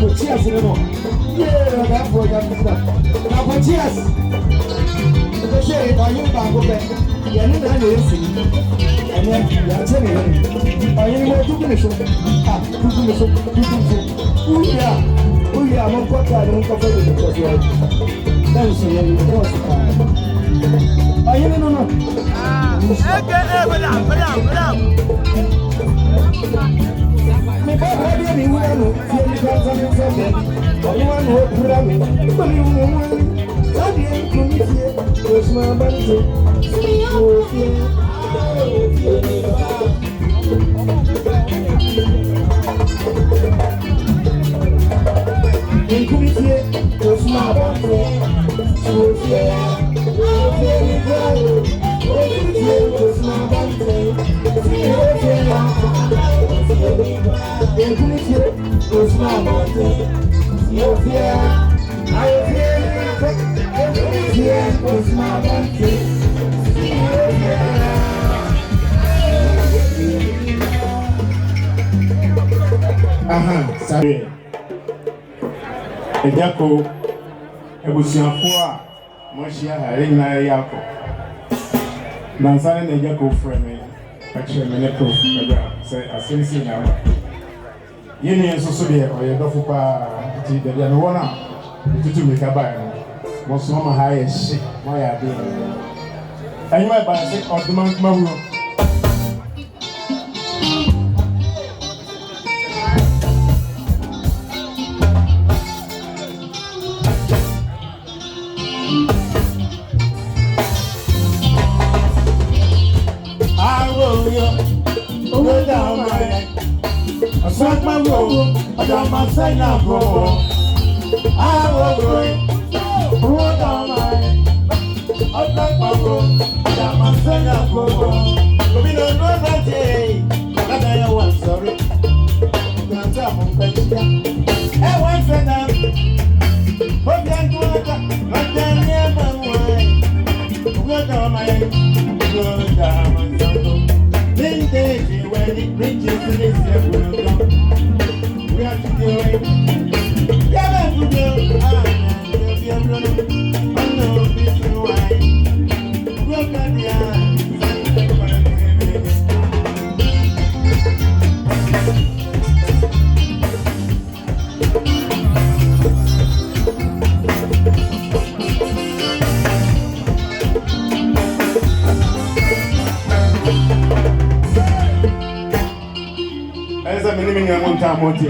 cheers, you know. Yeah, that's what I'm saying. Now, cheers. They say, are you back over? You're not going to see. And then you're telling me, are you more to finish? Ah, to finish. Oh, yeah, I'm not quite tired. I'm not going to finish. Then so you're going to are you no? Ah, madam. Me papa dey me wano, see me can say something. I want to put me. But you know, that dey come here. Cause my body see you. Come here, cause my body so yeah. Sorry. Agya Koo, ebusuafo a moshia ha nyina yako. Nansane na Agya Koo frame me. Actually, me ne proof. Say asensi na ba. Yeni enso so de o ye dofo pa ti de no wona. Tutu me ka ba no. Mo so ma ha ye hye, mo ya de. Anyi ba se odman kuma wu. I saw my room, I got my sign up. I will go. Hold on, I got my room, I got my sign up. But we don't know that day. I want sorry. I'm I want to know. But then, what then, never mind. Good on my good diamond. When it reaches to this level, we have to do it. Yeah, to do it. I know this is why. Look at the eyes. Esa mimi ni monta moti.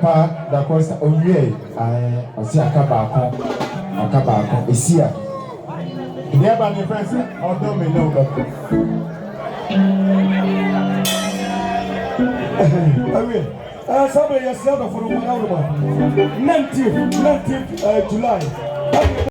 Papa Dacosta Onye, I see a cabacon, Isia. There by the friends, although me know somebody has said for 1 hour. 19th July.